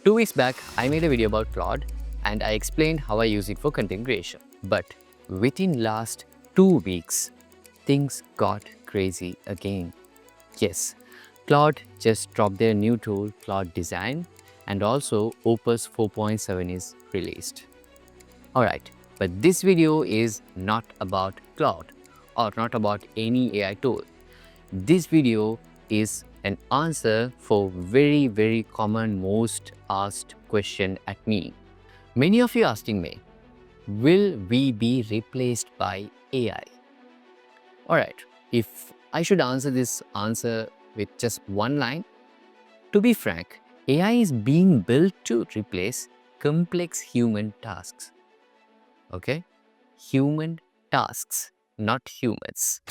2 weeks back, I made a video about Claude and I explained how I use it for content creation. But within last 2 weeks, things got crazy again. Yes, Claude just dropped their new tool, Claude Design, and also Opus 4.7 is released. Alright, but this video is not about Claude or not about any AI tool. This video is an answer for very common most asked question at me. Many of you asking me, will we be replaced by AI? Alright, if I should answer this answer with just one line, to be frank, AI is being built to replace complex human tasks. Okay? Human tasks, not humans.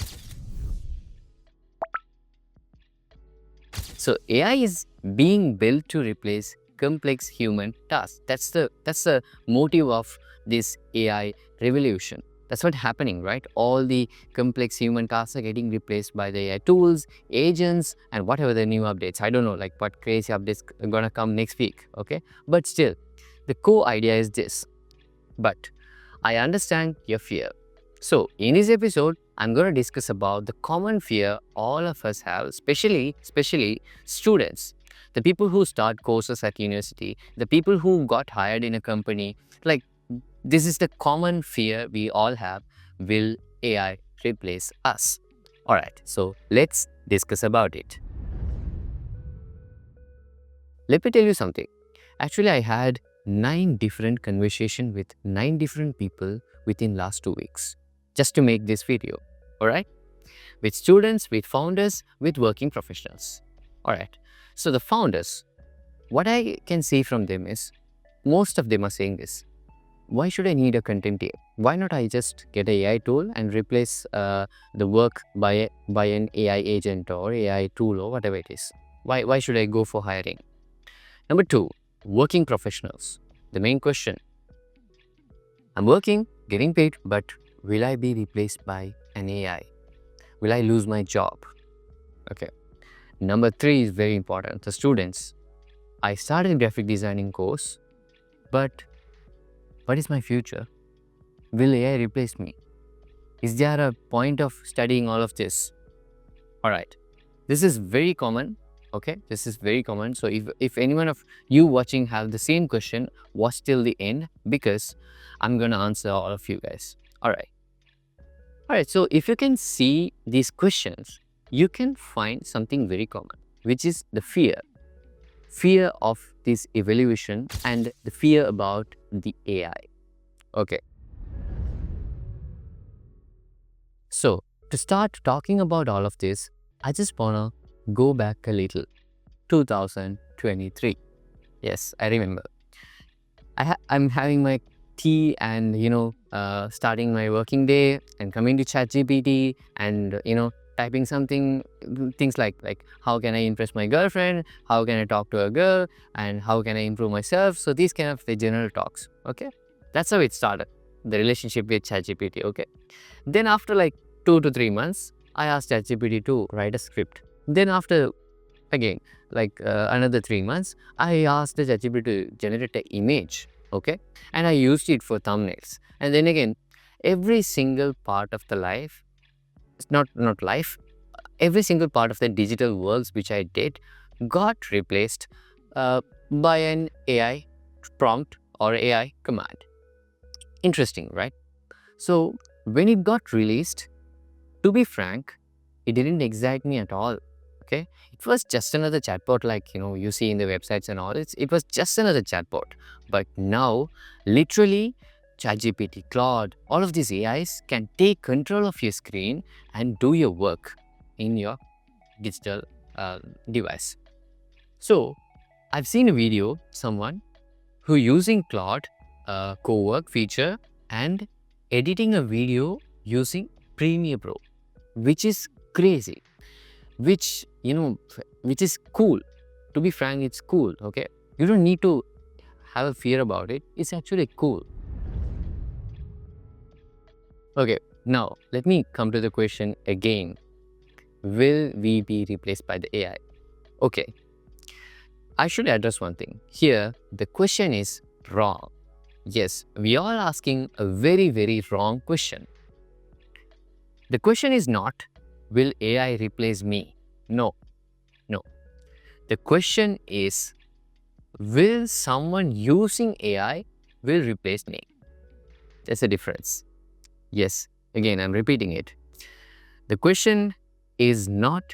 So AI is being built to replace complex human tasks. That's the motive of this AI revolution. That's what's happening, right? All the complex human tasks are getting replaced by the AI tools, agents, and whatever the new updates. I don't know, like what crazy updates are gonna come next week, okay? But still, the core idea is this. But I understand your fear. So in this episode, I'm going to discuss about the common fear all of us have, especially students, the people who start courses at university, the people who got hired in a company. Like, this is the common fear we all have. Will AI replace us? All right, so let's discuss about it. Let me tell you something. Actually, I had 9 different conversations with 9 different people within last 2 weeks just to make this video. All right, with students, with founders, with working professionals. All right, so the founders, what I can see from them is most of them are saying this: why should I need a content team? Why not I just get an AI tool and replace the work by an AI agent or AI tool or whatever it is? Why should I go for hiring? Number 2, working professionals. The main question: I'm working, getting paid, but will I be replaced by an AI? Will I lose my job? Okay. Number 3 is very important. The students. I started graphic designing course, but what is my future? Will AI replace me? Is there a point of studying all of this? All right. This is very common. Okay, this is very common. So if anyone of you watching have the same question, watch till the end because I'm gonna answer all of you guys. All right, so if you can see these questions, you can find something very common, which is the fear of this evaluation and the fear about the AI. Okay, so to start talking about all of this, I just wanna go back a little. 2023. Yes, I remember. I'm having my tea and starting my working day and coming to ChatGPT and typing something, things like how can I impress my girlfriend, how can I talk to a girl, and how can I improve myself. So these kind of the general talks. Okay, that's how it started, the relationship with ChatGPT. Okay, then after like 2 to 3 months, I asked ChatGPT to write a script. Then after again another 3 months, I asked the ChatGPT to generate an image. Okay, and I used it for thumbnails. And then again, every single part of the life, not life, every single part of the digital worlds which I did got replaced by an AI prompt or AI command. Interesting, right? So when it got released, to be frank, it didn't excite me at all. Okay, it was just another chatbot, like you see in the websites and all. It was just another chatbot. But now, literally, ChatGPT, Claude, all of these AIs can take control of your screen and do your work in your digital device. So I've seen a video, someone who using Claude Cowork feature and editing a video using Premiere Pro, which is crazy, which is cool. To be frank, it's cool. Okay, you don't need to have a fear about it. It's actually cool. Okay, now let me come to the question again. Will we be replaced by the AI? Okay, I should address one thing. Here, the question is wrong. Yes, we are asking a very, very wrong question. The question is not, will AI replace me? No, no. The question is, will someone using AI will replace me? There's a difference. Yes, again, I'm repeating it. The question is not,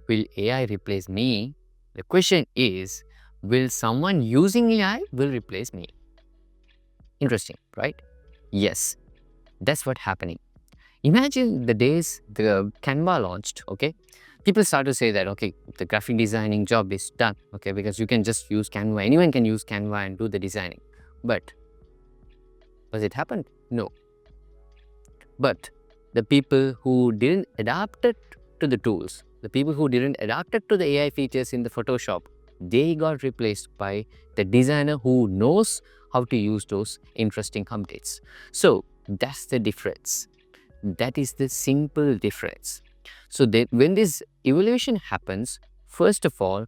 will AI replace me? The question is, will someone using AI will replace me? Interesting, right? Yes, that's what's happening. Imagine the days the Canva launched, okay? People start to say that, okay, the graphic designing job is done, okay, because you can just use Canva. Anyone can use Canva and do the designing. But was it happened? No. But the people who didn't adapt it to the tools, the people who didn't adapt it to the AI features in the Photoshop, they got replaced by the designer who knows how to use those interesting updates. So that's the difference. That is the simple difference. So when this evaluation happens, first of all,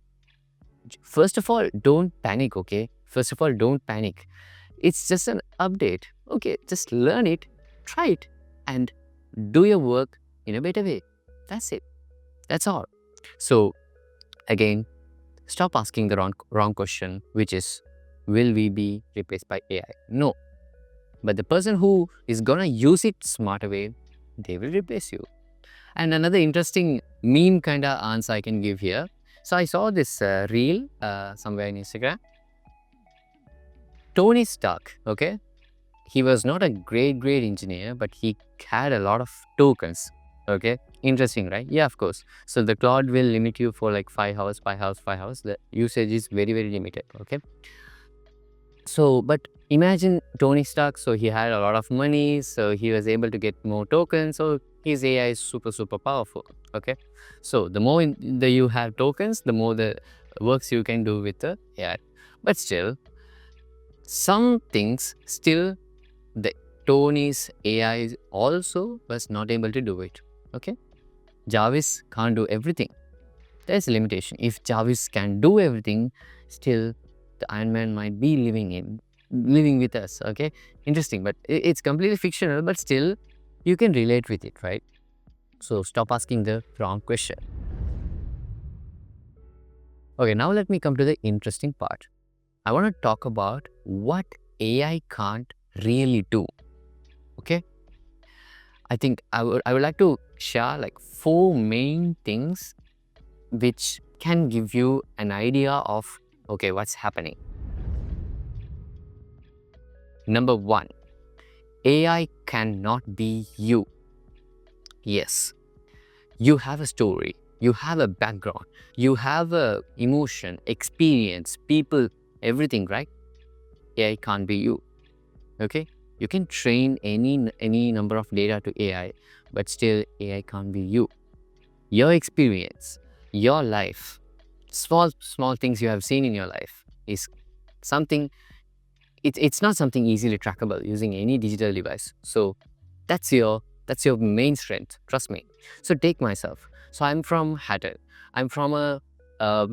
don't panic, okay? First of all, don't panic. It's just an update. Okay, just learn it, try it, and do your work in a better way. That's it. That's all. So again, stop asking the wrong question, which is, will we be replaced by AI? No. But the person who is gonna use it smarter way, they will replace you. And another interesting meme kind of answer I can give here. So I saw this reel somewhere in Instagram. Tony Stark, okay? He was not a great engineer, but he had a lot of tokens, okay? Interesting, right? Yeah, of course. So the cloud will limit you for like 5 hours, 5 hours, 5 hours. The usage is very, very limited, okay? So, but imagine Tony Stark, so he had a lot of money, so he was able to get more tokens, so his AI is super, super powerful, okay? So the more you have tokens, the more the works you can do with the AI. But still, some things still the Tony's AI also was not able to do it, okay? Jarvis can't do everything. There's a limitation. If Jarvis can do everything, still the Iron Man might be living with us, okay? Interesting, but it's completely fictional, but still you can relate with it, right? So stop asking the wrong question. Okay, now let me come to the interesting part. I want to talk about what AI can't really do, okay? I think I would like to share like 4 main things which can give you an idea of, okay, what's happening. Number 1, AI cannot be you. Yes, you have a story, you have a background, you have a emotion, experience, people, everything, right? AI can't be you, okay? You can train any number of data to AI, but still AI can't be you. Your experience, your life, small things you have seen in your life is something, it's not something easily trackable using any digital device. So that's your main strength, trust me. So take myself. So I'm from Hatton. I'm from a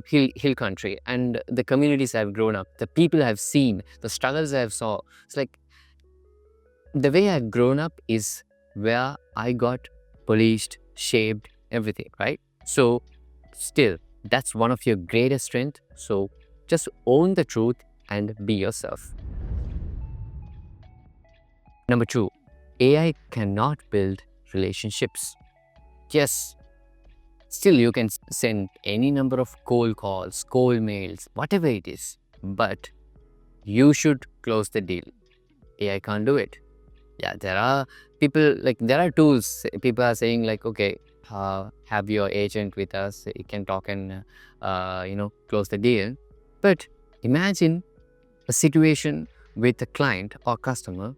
hill country, and the communities I've grown up, the people I've seen, the struggles I've saw. It's like the way I've grown up is where I got polished, shaped, everything, right? So still, that's one of your greatest strengths. So just own the truth and be yourself. Number 2, AI cannot build relationships. Yes, still you can send any number of cold calls, cold mails, whatever it is, but you should close the deal. AI can't do it. Yeah, there are people, like there are tools. People are saying like, okay, have your agent with us. You can talk and close the deal. But imagine a situation with a client or customer.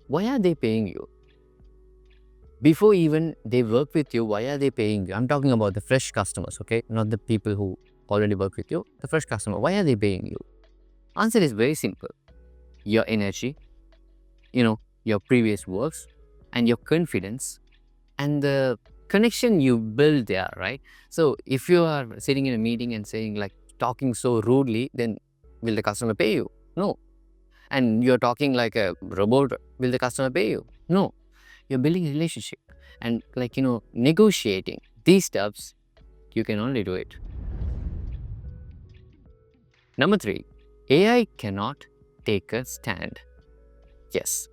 Why are they paying you? Before even they work with you, why are they paying you? I'm talking about the fresh customers, okay? Not the people who already work with you. The fresh customer, why are they paying you? Answer is very simple. Your energy, your previous works, and your confidence, and the connection you build there, right? So if you are sitting in a meeting and saying like, talking so rudely, then will the customer pay you? No. And you're talking like a robot, will the customer pay you? No. You're building a relationship and negotiating these steps, you can only do it. Number 3, AI cannot take a stand. Yes.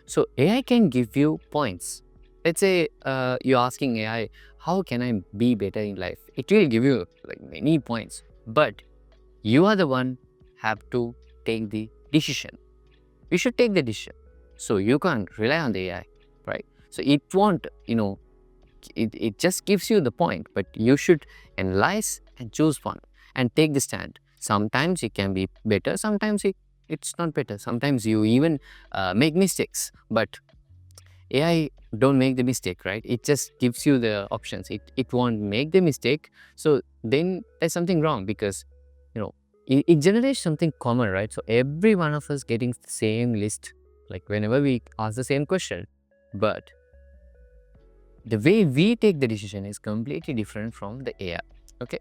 So AI can give you points. Let's say you're asking AI, how can I be better in life? It will give you like many points, but you are the one have to take the decision. You should take the decision. So you can't rely on the AI, right? So it won't, it just gives you the point, but you should analyze and choose one and take the stand. Sometimes it can be better, sometimes it's not better. Sometimes you even make mistakes, but AI don't make the mistake, right? It just gives you the options. It won't make the mistake. So then there's something wrong because, it generates something common, right? So every one of us getting the same list, like whenever we ask the same question, but the way we take the decision is completely different from the AI, okay?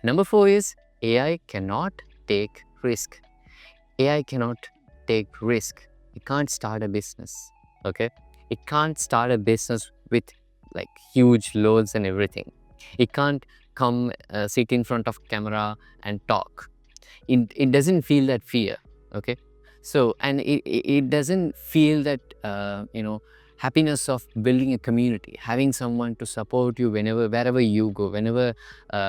Number 4 is AI cannot take risk. AI cannot take risk. It can't start a business, okay? It can't start a business with like huge loads and everything. It can't come sit in front of camera and talk. It doesn't feel that fear, okay? So, and it doesn't feel that, happiness of building a community, having someone to support you wherever you go, whenever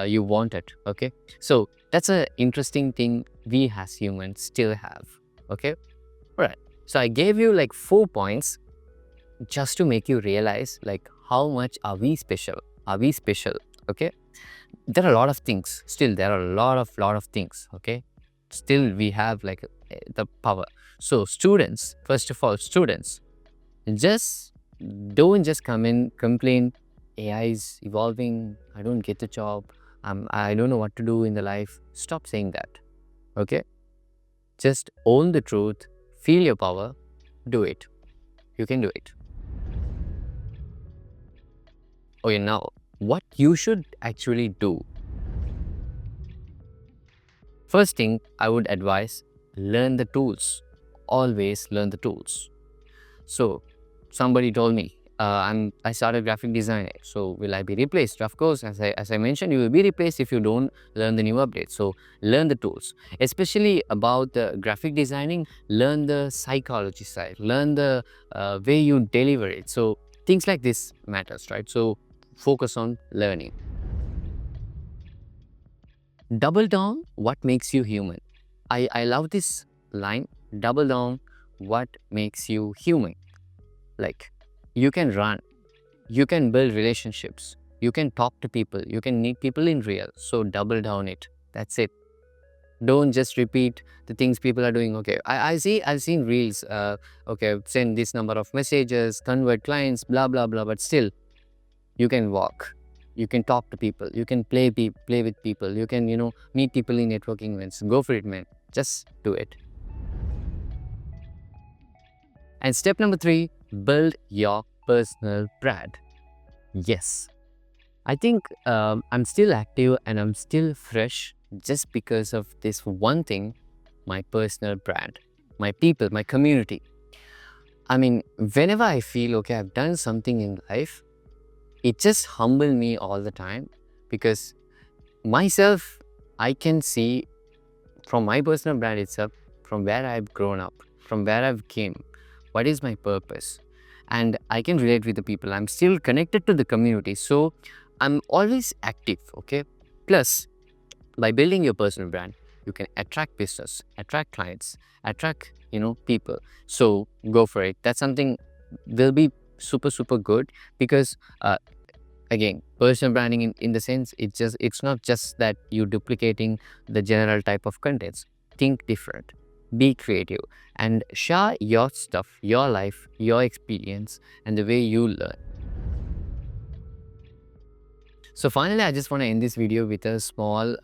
you want it, okay? So that's an interesting thing we as humans still have, okay? All right. So I gave you like 4 points just to make you realize like how much are we special? Are we special? Okay. There are a lot of things. Still, there are a lot of things. Okay. Still, we have like the power. So students, first of all, students, just don't just come in complain. AI is evolving. I don't get the job. I don't know what to do in the life. Stop saying that. Okay. Just own the truth. Feel your power. Do it. You can do it. Okay, now what you should actually do. First thing I would advise, learn the tools. Always learn the tools. So somebody told me, I started graphic design. So will I be replaced? Of course, as I mentioned, you will be replaced if you don't learn the new updates. So learn the tools, especially about the graphic designing. Learn the psychology side. Learn the way you deliver it. So things like this matters, right? So focus on learning. Double down what makes you human. I love this line. Double down what makes you human. Like, you can run, you can build relationships, you can talk to people, you can meet people in real. So double down it. That's it. Don't just repeat the things people are doing. Okay, I've seen reels. Okay, send this number of messages, convert clients, blah blah blah. But still, you can walk, you can talk to people, you can play with people, you can meet people in networking events. Go for it, man. Just do it. And step number 3, build your personal brand. Yes, I think I'm still active and I'm still fresh just because of this one thing, my personal brand, my people, my community. I mean, whenever I feel okay, I've done something in life, it just humbles me all the time, because myself, I can see from my personal brand itself, from where I've grown up, from where I've came, what is my purpose, and I can relate with the people. I'm still connected to the community, so I'm always active, okay? Plus, by building your personal brand, you can attract business, attract clients, attract people. So go for it. That's something will be super good, because again, personal branding in the sense, it's not just that you duplicating the general type of contents. Think different, be creative, and share your stuff, your life, your experience, and the way you learn. So finally, I just want to end this video with a small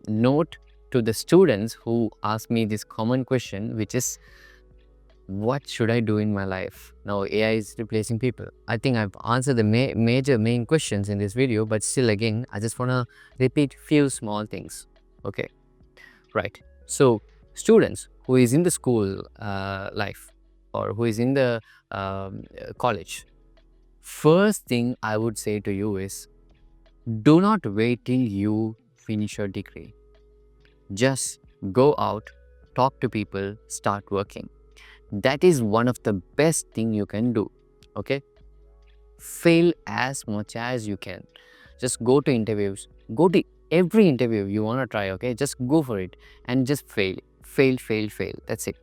note to the students who ask me this common question, which is, what should I do in my life? Now AI is replacing people. I think I've answered the major main questions in this video, but still again, I just want to repeat few small things. Okay, right. So students who is in the school life, or who is in the college, first thing I would say to you is, do not wait till you finish your degree. Just go out, talk to people, start working. That is one of the best thing you can do. Okay, fail as much as you can. Just go to interviews, go to every interview you want to try. Okay, just go for it and just fail. That's it,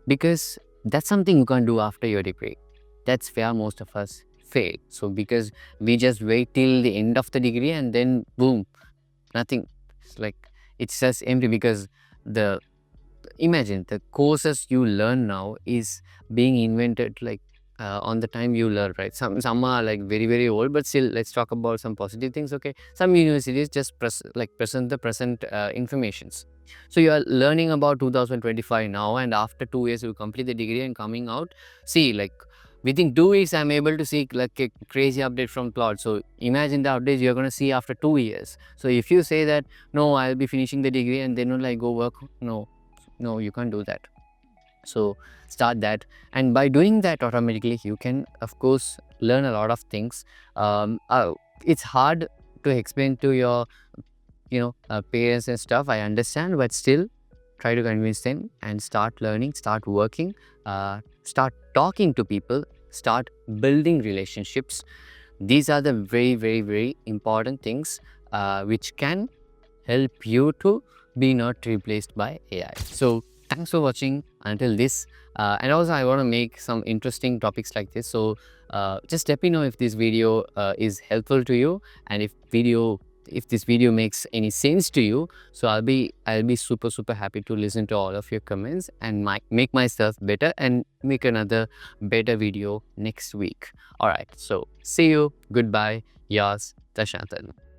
because that's something you can do after your degree. That's where most of us fail. So because we just wait till the end of the degree and then boom, nothing. It's like, it's just empty, because the imagine the courses you learn now is being invented like on the time you learn, right? Some are like very old, but still, let's talk about some positive things. Okay, some universities just present the present informations. So you are learning about 2025 now, and after 2 years you complete the degree and coming out, see, like within 2 weeks I'm able to see like a crazy update from Claude. So imagine the updates you're going to see after 2 years. So if you say that, no, I'll be finishing the degree and then only I go work, no, you can't do that. So start that, and by doing that automatically you can of course learn a lot of things. It's hard to explain to your parents and stuff, I understand, but still try to convince them and start learning, start working, start talking to people, start building relationships. These are the very important things which can help you to be not replaced by AI. So thanks for watching until this. And also I want to make some interesting topics like this. So just let me know if this video is helpful to you, and if this video makes any sense to you. So I'll be super happy to listen to all of your comments and make myself better and make another better video next week. All right. So see you. Goodbye. Yours, Thasanthan.